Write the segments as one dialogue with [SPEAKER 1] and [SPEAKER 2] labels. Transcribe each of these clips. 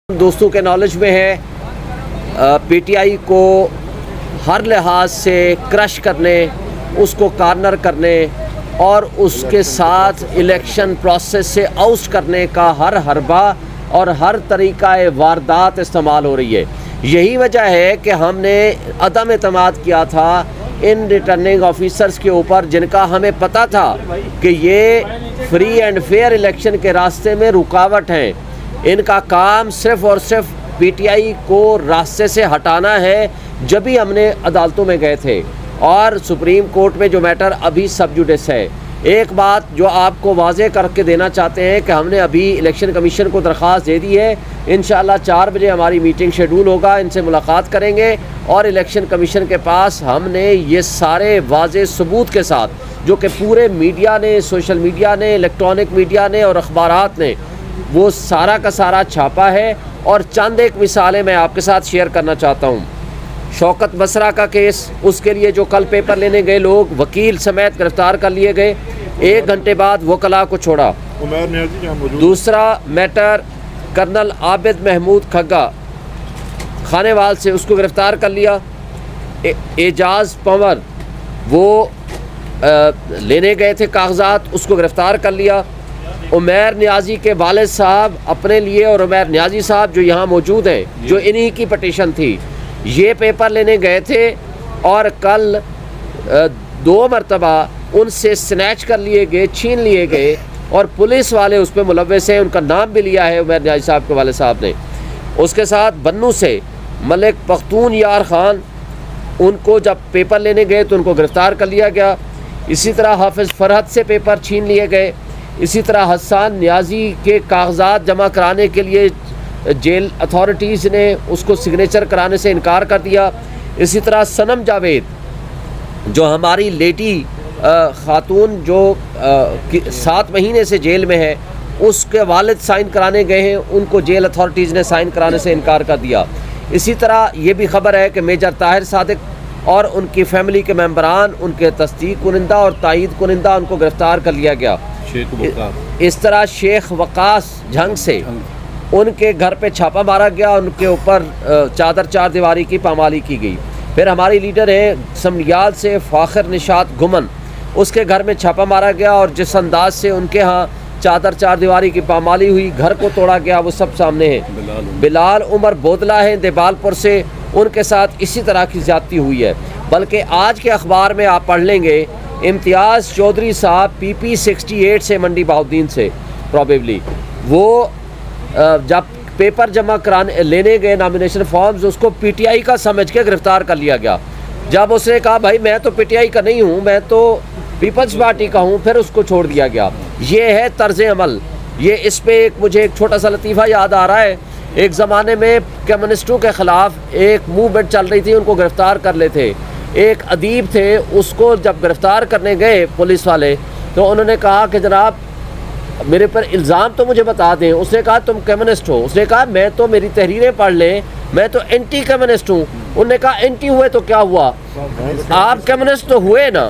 [SPEAKER 1] دوستوں کے نالج میں ہے پی ٹی آئی کو ہر لحاظ سے کرش کرنے، اس کو کارنر کرنے اور اس کے ساتھ الیکشن پروسیس سے آؤٹ کرنے کا ہر حربہ اور ہر طریقہ واردات استعمال ہو رہی ہے۔ یہی وجہ ہے کہ ہم نے عدم اعتماد کیا تھا ان ریٹرننگ آفیسرز کے اوپر، جن کا ہمیں پتہ تھا کہ یہ فری اینڈ فیئر الیکشن کے راستے میں رکاوٹ ہیں۔ ان کا کام صرف اور صرف پی ٹی آئی کو راستے سے ہٹانا ہے۔ جب ہی ہم نے عدالتوں میں گئے تھے اور سپریم کورٹ میں جو میٹر ابھی سب جوڈس ہے، ایک بات جو آپ کو واضح کر کے دینا چاہتے ہیں کہ ہم نے ابھی الیکشن کمیشن کو درخواست دے دی ہے۔ انشاءاللہ 4 بجے ہماری میٹنگ شیڈول ہوگا، ان سے ملاقات کریں گے اور الیکشن کمیشن کے پاس ہم نے یہ سارے واضح ثبوت کے ساتھ، جو کہ پورے میڈیا نے، سوشل میڈیا نے، الیکٹرانک میڈیا نے اور اخبارات نے وہ سارا کا سارا چھاپا ہے۔ اور چند ایک مثالیں میں آپ کے ساتھ شیئر کرنا چاہتا ہوں۔ شوکت بسرا کا کیس، اس کے لیے جو کل پیپر لینے گئے لوگ وکیل سمیت گرفتار کر لیے گئے، 1 گھنٹے بعد وکلاء کو چھوڑا۔ دوسرا میٹر کرنل عابد محمود کھگا خانے وال سے، اس کو گرفتار کر لیا۔ اعجاز پنور وہ لینے گئے تھے کاغذات، اس کو گرفتار کر لیا۔ عمیر نیازی کے والد صاحب اپنے لیے، اور عمیر نیازی صاحب جو یہاں موجود ہیں، جو انہی کی پٹیشن تھی، یہ پیپر لینے گئے تھے اور کل 2 مرتبہ ان سے سنیچ کر لیے گئے، چھین لیے گئے، اور پولیس والے اس پہ ملوث ہیں۔ ان کا نام بھی لیا ہے عمیر نیازی صاحب کے والد صاحب نے۔ اس کے ساتھ بنو سے ملک پختون یار خان، ان کو جب پیپر لینے گئے تو ان کو گرفتار کر لیا گیا۔ اسی طرح حافظ فرحت سے پیپر چھین لیے گئے۔ اسی طرح حسان نیازی کے کاغذات جمع کرانے کے لیے جیل اتھارٹیز نے اس کو سگنیچر کرانے سے انکار کر دیا۔ اسی طرح سنم جاوید جو ہماری لیڈی خاتون جو 7 مہینے سے جیل میں ہے، اس کے والد سائن کرانے گئے ہیں، ان کو جیل اتھارٹیز نے سائن کرانے سے انکار کر دیا۔ اسی طرح یہ بھی خبر ہے کہ میجر طاہر صادق اور ان کی فیملی کے ممبران، ان کے تصدیق کنندہ اور تائید کنندہ، ان کو گرفتار کر لیا گیا۔ اس طرح شیخ وقاص جھنگ سے ان کے گھر پہ چھاپا مارا گیا، ان کے اوپر چادر 4 دیواری کی پامالی کی گئی۔ پھر ہماری لیڈر ہیں سمنیال سے فاخر نشاط گمن، اس کے گھر میں چھاپا مارا گیا، اور جس انداز سے ان کے ہاں چادر 4 دیواری کی پامالی ہوئی، گھر کو توڑا گیا، وہ سب سامنے ہے۔ بلال عمر بودلہ ہیں دیبال پور سے، ان کے ساتھ اسی طرح کی زیادتی ہوئی ہے۔ بلکہ آج کے اخبار میں آپ پڑھ لیں گے، امتیاز چودھری صاحب PP 68 سے، منڈی بہاؤدین سے پروبیبلی، وہ جب پیپر جمع کرانے لینے گئے نامینیشن فارمز، اس کو پی ٹی آئی کا سمجھ کے گرفتار کر لیا گیا۔ جب اس نے کہا بھائی میں تو پی ٹی آئی کا نہیں ہوں، میں تو پیپلز پارٹی کا ہوں، پھر اس کو چھوڑ دیا گیا۔ یہ ہے طرز عمل۔ یہ اس پہ مجھے ایک چھوٹا سا لطیفہ یاد آ رہا ہے۔ ایک زمانے میں کمیونسٹوں کے خلاف ایک موومنٹ چل رہی تھی، ان کو گرفتار کر لیتے۔ ایک ادیب تھے، اس کو جب گرفتار کرنے گئے پولیس والے تو انہوں نے کہا کہ جناب میرے پر الزام تو مجھے بتا دیں۔ اس نے کہا تم کمیونسٹ ہو؟ اس نے کہا میں تو، میری تحریریں پڑھ لیں، میں تو اینٹی کمیونسٹ ہوں۔ انہوں نے کہا اینٹی ہوئے تو کیا ہوا، آپ کمیونسٹ تو ہوئے نا۔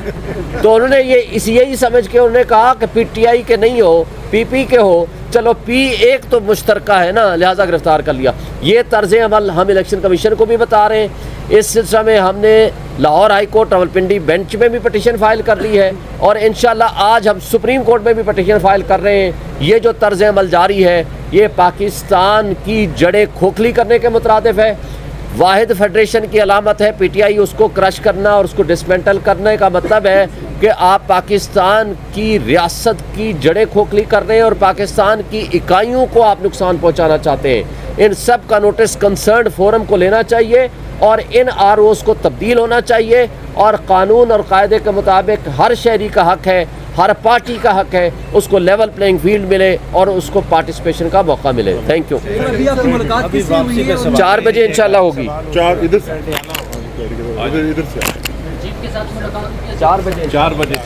[SPEAKER 1] تو انہوں نے یہی سمجھ کے انہوں نے کہا کہ پی ٹی آئی کے نہیں ہو، PP کے ہو، چلو P ایک تو مشترکہ ہے نا، لہٰذا گرفتار کر لیا۔ یہ طرز عمل ہم الیکشن کمیشن کو بھی بتا رہے ہیں۔ اس سلسلہ میں ہم نے Lahore high court Rawalpindi bench میں بھی پٹیشن فائل کر لی ہے، اور انشاءاللہ آج ہم سپریم کورٹ میں بھی پٹیشن فائل کر رہے ہیں۔ یہ جو طرز عمل جاری ہے، یہ پاکستان کی جڑیں کھوکھلی کرنے کے مترادف ہے۔ واحد فیڈریشن کی علامت ہے پی ٹی آئی، اس کو کرش کرنا اور اس کو ڈسمنٹل کرنے کا مطلب ہے کہ آپ پاکستان کی ریاست کی جڑیں کھوکھلی کر رہے ہیں اور پاکستان کی اکائیوں کو آپ نقصان پہنچانا چاہتے ہیں۔ ان سب کا نوٹس کنسرنڈ فورم کو لینا چاہیے، اور ان ROs کو تبدیل ہونا چاہیے، اور قانون اور قاعدے کے مطابق ہر شہری کا حق ہے، ہر پارٹی کا حق ہے، اس کو لیول پلینگ فیلڈ ملے اور اس کو پارٹیسپیشن کا موقع ملے۔ Thank you. 4 بجے انشاءاللہ ہوگی۔
[SPEAKER 2] 4 بجے